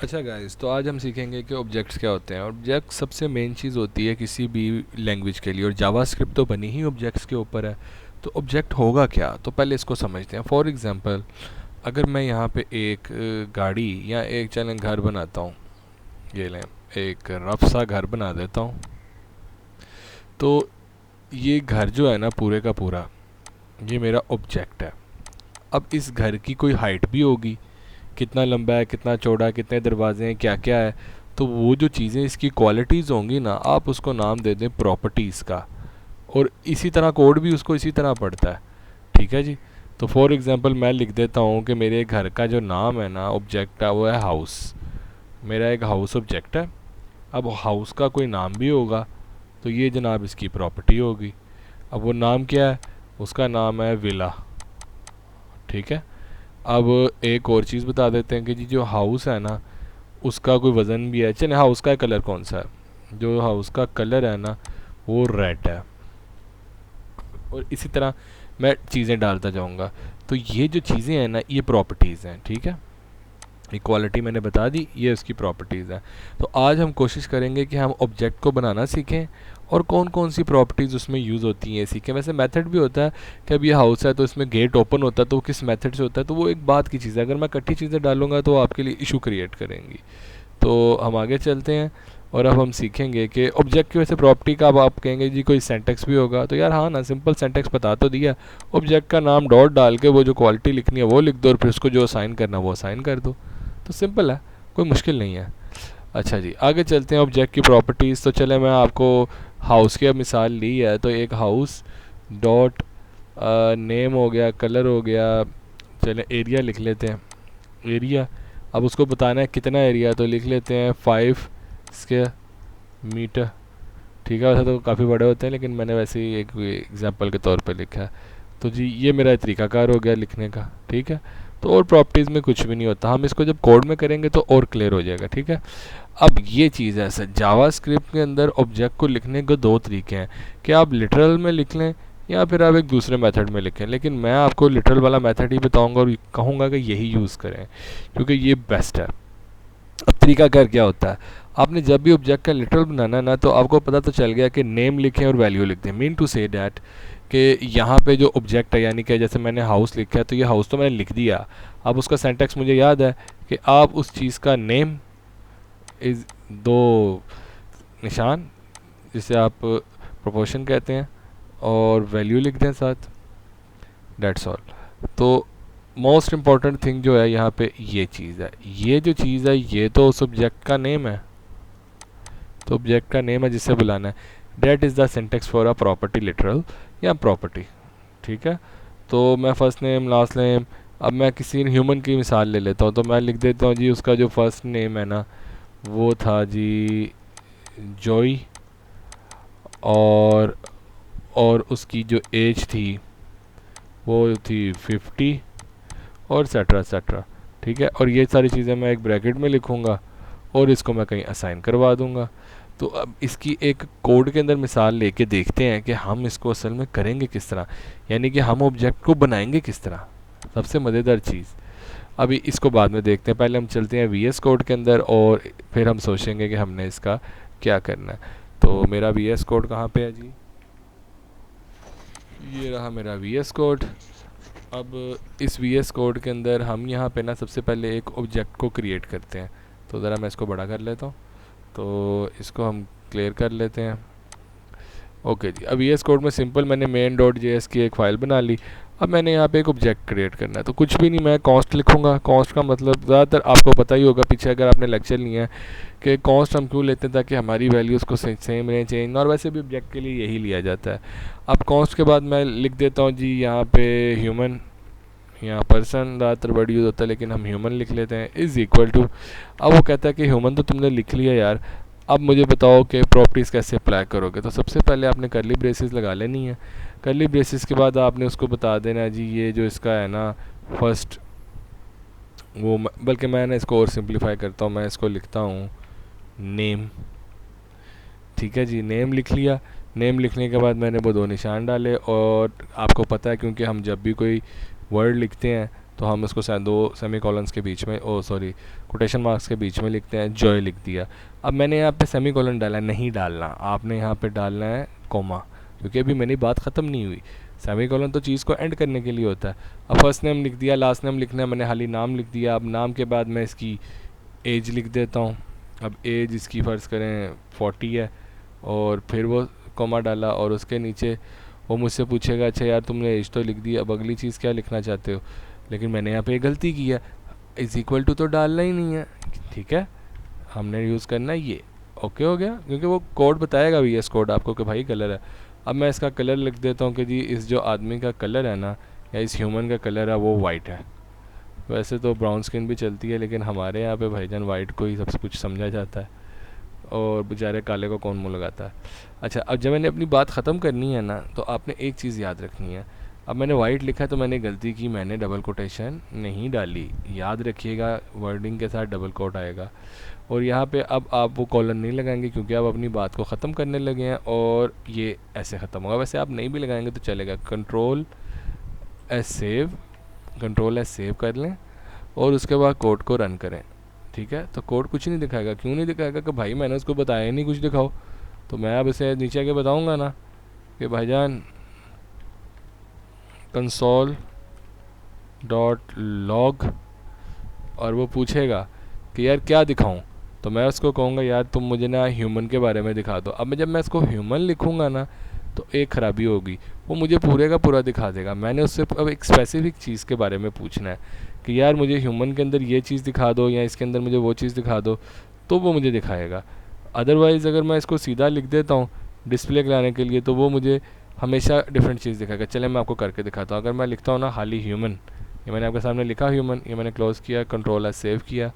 अच्छा गाइस, तो आज हम सीखेंगे कि ऑब्जेक्ट्स क्या होते हैं। ऑब्जेक्ट सबसे मेन चीज़ होती है किसी भी लैंग्वेज के लिए, और जावास्क्रिप्ट तो बनी ही ऑब्जेक्ट्स के ऊपर है। तो ऑब्जेक्ट होगा क्या, तो पहले इसको समझते हैं। फॉर एग्जांपल, अगर मैं यहाँ पे एक गाड़ी या एक चलें घर बनाता हूँ, ये लें एक रफ सा घर बना देता हूँ, तो ये घर जो है ना पूरे का पूरा, ये मेरा ऑब्जेक्ट है। अब इस घर की कोई हाइट भी होगी, कितना लंबा है, कितना चौड़ा है, कितने दरवाजे हैं, क्या क्या है। तो वो जो चीज़ें इसकी क्वालिटीज़ होंगी ना, आप उसको नाम दे दें प्रॉपर्टीज़ का। और इसी तरह कोड भी उसको इसी तरह पढ़ता है। ठीक है जी। तो फॉर एग्जांपल मैं लिख देता हूँ कि मेरे घर का जो नाम है ना, ऑब्जेक्ट है, वो है हाउस। मेरा एक हाउस ऑब्जेक्ट है। अब हाउस का कोई नाम भी होगा, तो ये जनाब इसकी प्रॉपर्टी होगी। अब वो नाम क्या है? उसका नाम है विला। ठीक है। अब एक और चीज़ बता देते हैं कि जी जो हाउस है ना, उसका कोई वज़न भी है। चलिए, हाउस का कलर कौन सा है? जो हाउस का कलर है ना, वो रेड है। और इसी तरह मैं चीज़ें डालता जाऊंगा। तो ये जो चीज़ें हैं ना, ये प्रॉपर्टीज़ हैं। ठीक है। इक्वालिटी मैंने बता दी, ये उसकी प्रॉपर्टीज़ हैं। तो आज हम कोशिश करेंगे कि हम ऑब्जेक्ट को बनाना सीखें और कौन कौन सी प्रॉपर्टीज़ उसमें यूज़ होती हैं सीखें। वैसे मेथड भी होता है कि अब ये हाउस है तो इसमें गेट ओपन होता है, तो किस मेथड से होता है, तो वो एक बात की चीज़ है। अगर मैं इकट्ठी चीज़ें डालूंगा तो आपके लिए इशू क्रिएट करेंगी। तो हम आगे चलते हैं और अब हम सीखेंगे कि ऑब्जेक्ट की वैसे प्रॉपर्टी का। अब आप कहेंगे जी कोई सेंटेक्स भी होगा, तो यार हाँ ना, सिंपल सेंटेक्स बता तो दिया। ऑब्जेक्ट का नाम डॉट डाल के वो जो क्वालिटी लिखनी है वो लिख दो, और फिर उसको जो असाइन करना है वो असाइन कर दो। तो सिंपल है, कोई मुश्किल नहीं है। अच्छा जी, आगे चलते हैं ऑब्जेक्ट की प्रॉपर्टीज़। तो चले, मैं आपको हाउस की अब मिसाल ली है, तो एक हाउस डॉट नेम हो गया, कलर हो गया। चले एरिया लिख लेते हैं। एरिया, अब उसको बताना है कितना एरिया, तो लिख लेते हैं 5 स्क्वायर मीटर। ठीक है। वैसे तो काफ़ी बड़े होते हैं, लेकिन मैंने वैसे ही एक एग्जांपल के तौर पे लिखा है। तो जी ये मेरा तरीकाकार हो गया लिखने का। ठीक है। तो और प्रॉपर्टीज़ में कुछ भी नहीं होता, हम इसको जब कोड में करेंगे तो और क्लियर हो जाएगा। ठीक है। अब ये चीज़ है सर, जावास्क्रिप्ट के अंदर ऑब्जेक्ट को लिखने के दो तरीके हैं, कि आप लिटरल में लिख लें या फिर आप एक दूसरे मेथड में लिखें। लेकिन मैं आपको लिटरल वाला मेथड ही बताऊंगा और कहूँगा कि यही यूज़ करें, क्योंकि ये बेस्ट है। अब तरीका कर क्या होता है, आपने जब भी ऑब्जेक्ट का लिटरल बनाना ना, तो आपको पता तो चल गया कि नेम लिखें और वैल्यू लिख दें। मीन टू से डैट कि यहाँ पे जो ऑब्जेक्ट है, यानी कि जैसे मैंने हाउस लिखा है, तो ये हाउस तो मैंने लिख दिया। अब उसका सेंटेक्स मुझे याद है कि आप उस चीज़ का नेम इज़ दो निशान, जिसे आप प्रोपोर्शन कहते हैं, और वैल्यू लिख दें साथ। That's all. तो मोस्ट इम्पॉर्टेंट थिंग जो है यहाँ पे ये चीज़ है, ये जो चीज़ है ये तो उस ऑब्जेक्ट का नेम है। तो ऑब्जेक्ट का नेम है जिससे बुलाना है। That is the syntax for a property literal या प्रॉपर्टी। ठीक है। तो मैं फर्स्ट नेम लास्ट नेम, अब मैं किसी ह्यूमन की मिसाल ले लेता हूँ, तो मैं लिख देता हूँ जी उसका जो फर्स्ट नेम है ना, वो था जी जॉय। और उसकी जो एज थी वो थी 50, और सेट्रा सेट्रा। ठीक है। और ये सारी चीज़ें मैं एक ब्रैकेट में लिखूँगा और इसको मैं कहीं असाइन करवा दूँगा। तो अब इसकी एक कोड के अंदर मिसाल लेके देखते हैं कि हम इसको असल में करेंगे किस तरह, यानी कि हम ऑब्जेक्ट को बनाएंगे किस तरह। सबसे मज़ेदार चीज़, अभी इसको बाद में देखते हैं, पहले हम चलते हैं वी एस कोड के अंदर और फिर हम सोचेंगे कि हमने इसका क्या करना है। तो मेरा वी एस कोड कहाँ पे है जी? ये रहा मेरा वी एस कोड। अब इस वी एस कोड के अंदर हम यहाँ पे ना सबसे पहले एक ऑब्जेक्ट को क्रिएट करते हैं। तो ज़रा मैं इसको बड़ा कर लेता हूँ, तो इसको हम क्लियर कर लेते हैं। ओके जी, अब वी एस कोड में सिंपल मैंने मेन डॉट जे एस की एक फ़ाइल बना ली। अब मैंने यहाँ पे एक ऑब्जेक्ट क्रिएट करना है, तो कुछ भी नहीं, मैं कॉन्स्ट लिखूँगा। कॉन्स्ट का मतलब ज़्यादातर आपको पता ही होगा, पीछे अगर आपने लेक्चर लिया है, कि कॉन्स्ट हम क्यों लेते हैं, ताकि हमारी वैल्यूज़ को सेम रहें, चेंज, और वैसे भी ऑब्जेक्ट के लिए यही लिया जाता है। अब कॉन्स्ट के बाद मैं लिख देता हूँ जी यहाँ पे ह्यूमन, यहाँ पर्सन ज़्यादातर वर्ड यूज़ होता है, लेकिन हम ह्यूमन लिख लेते हैं, इज़ इक्वल टू। अब वो कहता है कि ह्यूमन तो तुमने लिख लिया यार, अब मुझे बताओ कि प्रॉपर्टीज़ कैसे अप्लाई करोगे। तो सबसे पहले आपने करली ब्रेसेस लगा लेनी है। करली ब्रेसेस के बाद आपने उसको बता देना जी ये जो इसका है ना फर्स्ट, वो बल्कि मैं ना इसको और सिंप्लीफाई करता हूँ, मैं इसको लिखता हूँ नेम। ठीक है जी, नेम लिख लिया। नेम लिखने के बाद मैंने वो दो निशान डाले, और आपको पता है क्योंकि हम जब भी कोई वर्ड लिखते हैं तो हम इसको दो सेमी कॉलन्स के बीच में, ओ सॉरी कोटेशन मार्क्स के बीच में लिखते हैं, जॉय लिख दिया। अब मैंने यहाँ पे सेमी कॉलन डाला, नहीं डालना, आपने यहाँ पे डालना है कॉमा, क्योंकि अभी मेरी बात ख़त्म नहीं हुई। सेमी कॉलन तो चीज़ को एंड करने के लिए होता है। अब फर्स्ट नेम लिख दिया, लास्ट नेम लिखना है, मैंने हाली नाम लिख दिया। अब नाम के बाद मैं इसकी एज लिख देता हूँ। अब एज इसकी फ़र्ज़ करें 40 है, और फिर वो कॉमा डाला, और उसके नीचे वो मुझसे पूछेगा अच्छा यार तुमने एज तो लिख दी, अब अगली चीज़ क्या लिखना चाहते हो। लेकिन मैंने यहाँ पे गलती की है, इज़ इक्वल टू तो डालना ही नहीं है, ठीक है, हमने यूज़ करना है ये। ओके हो गया, क्योंकि वो कोड बताएगा भी, एस कोड आपको कि भाई कलर है। अब मैं इसका कलर लिख देता हूँ कि जी इस जो आदमी का कलर है ना, या इस ह्यूमन का कलर है वो वाइट है। वैसे तो ब्राउन स्किन भी चलती है, लेकिन हमारे यहाँ पे भाईजान वाइट को ही सब कुछ समझा जाता है, और बेचारे काले को कौन मुँह लगाता है। अच्छा, अब जब मैंने अपनी बात ख़त्म करनी है ना, तो आपने एक चीज़ याद रखनी है। अब मैंने वाइट लिखा तो मैंने गलती की, मैंने डबल कोटेशन नहीं डाली, याद रखिएगा वर्डिंग के साथ डबल कोट आएगा। और यहाँ पे अब आप वो कॉलन नहीं लगाएंगे, क्योंकि आप अपनी बात को ख़त्म करने लगे हैं, और ये ऐसे ख़त्म होगा। वैसे आप नहीं भी लगाएंगे तो चलेगा, कंट्रोल एस सेव कर लें, और उसके बाद कोड को रन करें, ठीक है। तो कोड कुछ नहीं दिखाएगा, क्यों नहीं दिखाएगा कि भाई मैंने उसको बताया ही नहीं कुछ दिखाओ। तो मैं अब इसे नीचे आके बताऊंगा ना कि भाईजान कंसोल डॉट लॉग, और वो पूछेगा कि यार क्या दिखाऊं, तो मैं उसको कहूँगा यार तुम मुझे ना ह्यूमन के बारे में दिखा दो। अब जब मैं इसको ह्यूमन लिखूँगा ना, तो एक ख़राबी होगी, वो मुझे पूरे का पूरा दिखा देगा। मैंने उससे अब एक स्पेसिफिक चीज़ के बारे में पूछना है कि यार मुझे ह्यूमन के अंदर ये चीज़ दिखा दो, या इसके अंदर मुझे वो चीज़ दिखा दो, तो वो मुझे दिखाएगा। अदरवाइज़ अगर मैं इसको सीधा लिख देता हूँ डिस्प्ले कराने के लिए, तो वो मुझे हमेशा डिफरेंट चीज़ दिखाएगा। चले मैं आपको करके दिखाता हूँ। अगर मैं लिखता हूँ ना हाली ह्यूमन, ये मैंने आपके सामने लिखा ह्यूमन, ये मैंने क्लोज़ किया, कंट्रोल एस सेव किया,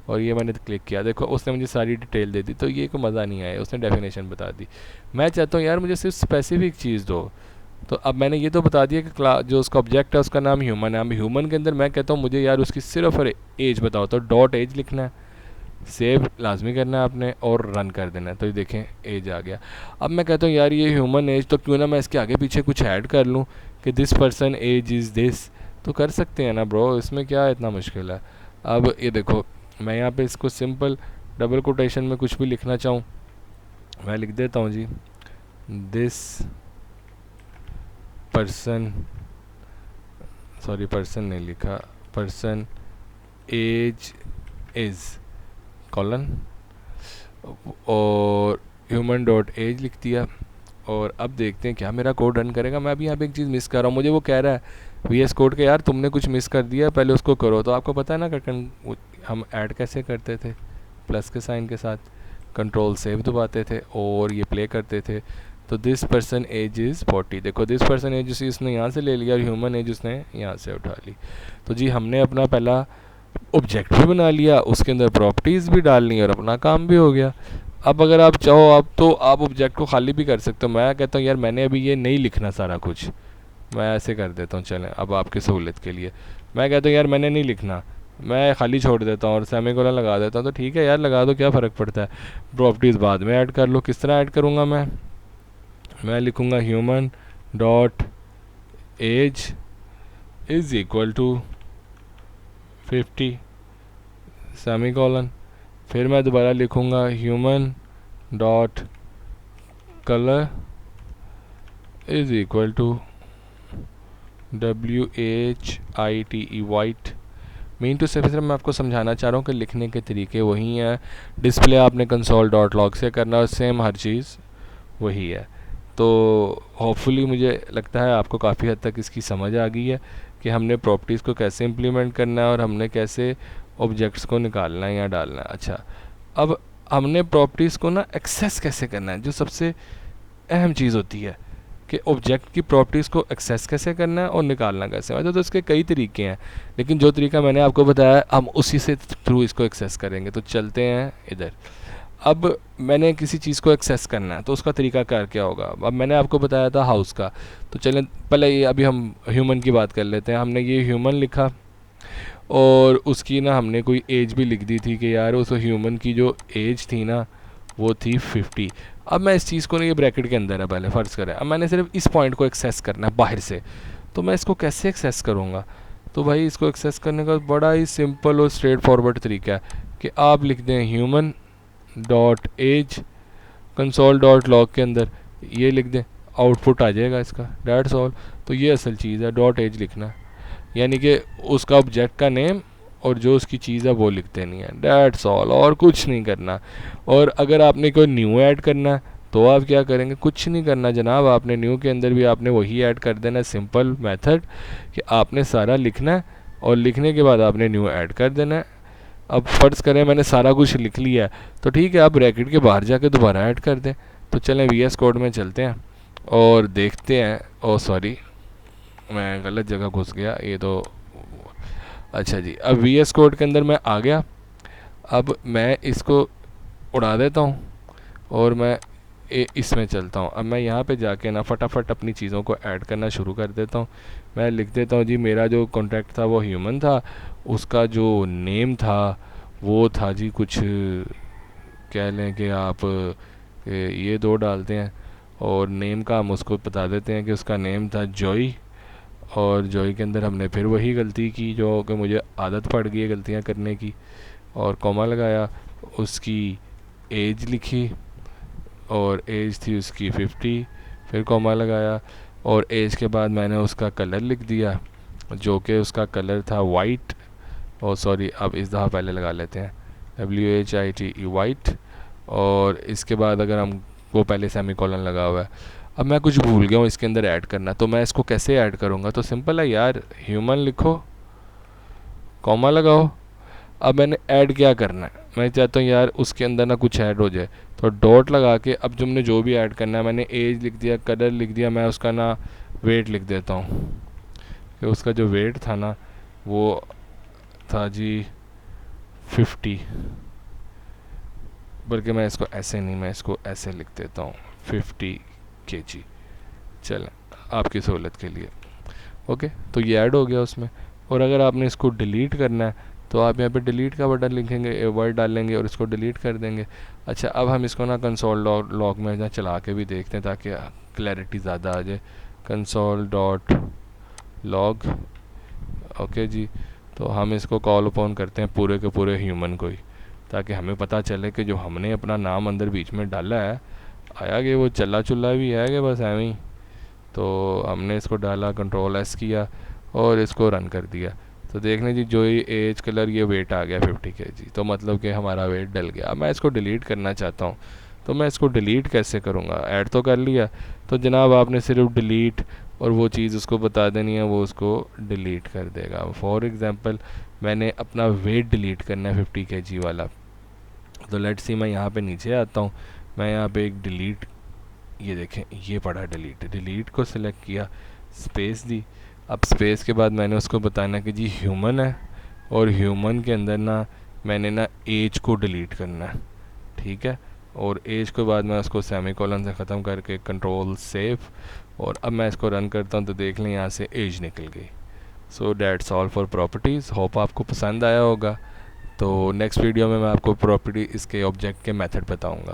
और ये मैंने क्लिक किया, देखो उसने मुझे सारी डिटेल दे दी। तो ये को मज़ा नहीं आया, उसने डेफिनेशन बता दी। मैं चाहता हूँ यार मुझे सिर्फ स्पेसिफिक चीज़ दो। तो अब मैंने ये तो बता दिया कि जो उसका ऑब्जेक्ट है उसका नाम ह्यूमन है। अब ह्यूमन के अंदर मैं कहता हूँ मुझे यार उसकी सिर्फ और एज बताओ, तो डॉट एज लिखना है, सेव लाजमी करना है आपने, और रन कर देना है। तो ये देखें एज आ गया। अब मैं कहता हूँ यार ये ह्यूमन एज, तो क्यों ना मैं इसके आगे पीछे कुछ ऐड कर लूँ कि this person age is this, तो कर सकते हैं ना ब्रो, इसमें क्या इतना मुश्किल है। अब ये देखो मैं यहाँ पे इसको सिंपल डबल कोटेशन में कुछ भी लिखना चाहूँ, मैं लिख देता हूँ जी दिस पर्सन, सॉरी पर्सन नहीं लिखा, पर्सन एज इज़ कॉलन, और ह्यूमन डॉट एज लिख दिया। और अब देखते हैं क्या मेरा कोड रन करेगा। मैं अभी यहाँ पे एक चीज़ मिस कर रहा हूँ, मुझे वो कह रहा है VS कोड के यार तुमने कुछ मिस कर दिया, पहले उसको करो। तो आपको पता है ना हम ऐड कैसे करते थे, प्लस के साइन के साथ कंट्रोल सेव दबाते थे और ये प्ले करते थे। तो दिस पर्सन एज इज़ 40, देखो दिस पर्सन एज इसने यहाँ से ले लिया और ह्यूमन एज उसने यहाँ से उठा ली। तो जी हमने अपना पहला ऑब्जेक्ट भी बना लिया, उसके अंदर प्रॉपर्टीज़ भी डाल ली और अपना काम भी हो गया। अब अगर आप चाहो आप तो आप ऑब्जेक्ट को खाली भी कर सकते हो। मैं कहता हूँ यार मैंने अभी ये नहीं लिखना सारा कुछ, मैं ऐसे कर देता हूँ। चलें अब आपकी सहूलियत के लिए मैं कहता हूँ यार मैंने नहीं लिखना, मैं खाली छोड़ देता हूँ और सेमीकोलन लगा देता हूँ। तो ठीक है यार लगा दो, क्या फ़र्क पड़ता है, प्रॉपर्टीज़ बाद में ऐड कर लो। किस तरह ऐड करूँगा मैं लिखूँगा human dot age is equal to 50 semicolon, फिर मैं दोबारा लिखूँगा human dot colour is equal to WHITE white. Mean to से मैं आपको समझाना चाह रहा हूँ कि लिखने के तरीके वही हैं, डिस्प्ले आपने कंसोल डॉट लॉग से करना और सेम हर चीज़ वही है। तो होपफुली मुझे लगता है आपको काफ़ी हद तक इसकी समझ आ गई है कि हमने प्रॉपर्टीज़ को कैसे इम्प्लीमेंट करना है और हमने कैसे ऑब्जेक्ट्स को निकालना है या डालना है। अच्छा अब हमने प्रॉपर्टीज़ को ना एक्सेस कैसे करना है, जो सबसे अहम चीज़ होती है कि ऑब्जेक्ट की प्रॉपर्टीज़ को एक्सेस कैसे करना है और निकालना कैसे। वैसे तो इसके कई तरीके हैं, लेकिन जो तरीका मैंने आपको बताया हम उसी से थ्रू इसको एक्सेस करेंगे। तो चलते हैं इधर। अब मैंने किसी चीज़ को एक्सेस करना है तो उसका तरीका कार क्या होगा। अब मैंने आपको बताया था हाउस का, तो चलें पहले ये अभी हम ह्यूमन की बात कर लेते हैं। हमने ये ह्यूमन लिखा और उसकी ना हमने कोई एज भी लिख दी थी कि यार उस ह्यूमन की जो एज थी ना वो थी 50। अब मैं इस चीज़ को ना ये ब्रैकेट के अंदर है पहले फ़र्ज़ करें, अब मैंने सिर्फ इस पॉइंट को एक्सेस करना है बाहर से। तो मैं इसको कैसे एक्सेस करूँगा, तो भाई इसको एक्सेस करने का बड़ा ही सिंपल और स्ट्रेट फॉरवर्ड तरीका है कि आप लिख दें human dot age console dot log के अंदर ये लिख दें, आउटपुट आ जाएगा इसका, डैट्स ऑल। तो ये असल चीज़ है, डॉट एज लिखना है, यानी कि उसका ऑब्जेक्ट का नेम और जो उसकी चीज़ है वो लिख देनी है, डैट्स ऑल, और कुछ नहीं करना। और अगर आपने कोई न्यू ऐड करना है तो आप क्या करेंगे, कुछ नहीं करना जनाब, आपने न्यू के अंदर भी आपने वही ऐड कर देना, सिंपल मेथड कि आपने सारा लिखना है और लिखने के बाद आपने न्यू ऐड कर देना है। अब फ़र्ज़ करें मैंने सारा कुछ लिख लिया है तो ठीक है, आप ब्रैकेट के बाहर जाके दोबारा ऐड कर दें। तो चलें VS कोड में चलते हैं और देखते हैं। ओ सॉरी, मैं गलत जगह घुस गया, ये तो अच्छा जी, अब VS कोड के अंदर मैं आ गया। अब मैं इसको उड़ा देता हूँ और मैं इसमें चलता हूँ। अब मैं यहाँ पे जाके ना फटाफट अपनी चीज़ों को ऐड करना शुरू कर देता हूँ। मैं लिख देता हूँ जी, मेरा जो कॉन्टैक्ट था वो ह्यूमन था, उसका जो नेम था वो था जी कुछ, कह लें कि आप ये दो डालते हैं और नेम का हम उसको बता देते हैं कि उसका नेम था जॉय। और जॉय के अंदर हमने फिर वही गलती की जो कि मुझे आदत पड़ गई है गलतियाँ करने की, और कॉमा लगाया, उसकी एज लिखी और एज थी उसकी 50, फिर कॉमा लगाया और एज के बाद मैंने उसका कलर लिख दिया जो कि उसका कलर था वाइट। और सॉरी, अब इस दफ़ा पहले लगा लेते हैं WHITE वाइट। और इसके बाद अगर हम वो पहले सेमीकोलन लगा हुआ है, अब मैं कुछ भूल गया हूँ इसके अंदर ऐड करना, तो मैं इसको कैसे ऐड करूँगा, तो सिंपल है यार, ह्यूमन लिखो, कॉमा लगाओ। अब मैंने ऐड क्या करना है, मैं चाहता हूँ यार उसके अंदर ना कुछ ऐड हो जाए, तो डॉट लगा के अब तुमने जो भी ऐड करना है, मैंने एज लिख दिया, कलर लिख दिया, मैं उसका ना वेट लिख देता हूँ कि उसका जो वेट था ना वो था जी 50, बल्कि मैं इसको ऐसे नहीं, मैं इसको ऐसे लिख देता हूँ 50 kg। चलें आपकी सहूलत के लिए, ओके, तो ये ऐड हो गया उसमें। और अगर आपने इसको डिलीट करना है तो आप यहाँ पे डिलीट का बटन लिखेंगे, वर्ड डालेंगे और इसको डिलीट कर देंगे। अच्छा, अब हम इसको ना कंसोल लॉग में ना चला के भी देखते हैं ताकि क्लैरिटी ज़्यादा आ जाए। कंसोल डॉट लॉग, ओके जी, तो हम इसको कॉल अपॉन करते हैं पूरे के पूरे ह्यूमन को ही, ताकि हमें पता चले कि जो हमने अपना नाम अंदर बीच में डाला है आया कि वो चला चुला भी है कि बस एवं ही। तो हमने इसको डाला, कंट्रोल S किया और इसको रन कर दिया, तो देख लें जी, जो ये एज, कलर, ये वेट आ गया 50 kg, तो मतलब कि हमारा वेट डल गया। अब मैं इसको डिलीट करना चाहता हूँ, तो मैं इसको डिलीट कैसे करूँगा, ऐड तो कर लिया, तो जनाब आपने सिर्फ डिलीट और वो चीज़ उसको बता देनी है, वो उसको डिलीट कर देगा। फॉर एग्ज़ाम्पल मैंने अपना वेट डिलीट करना है 50 kg वाला, तो लेट्स सी मैं यहाँ पे नीचे आता हूँ, मैं यहाँ पे एक डिलीट, ये देखें ये पड़ा डिलीट, डिलीट को सिलेक्ट किया, स्पेस दी। अब स्पेस के बाद मैंने उसको बताना कि जी ह्यूमन है और ह्यूमन के अंदर ना मैंने ना एज को डिलीट करना है, ठीक है। और एज के बाद मैं उसको सेमीकोलन से ख़त्म करके कंट्रोल सेव, और अब मैं इसको रन करता हूँ तो देख लें यहाँ से एज निकल गई। सो that's all for properties, hope आपको पसंद आया होगा। तो नेक्स्ट वीडियो में मैं आपको प्रॉपर्टी इसके ऑब्जेक्ट के मेथड बताऊँगा।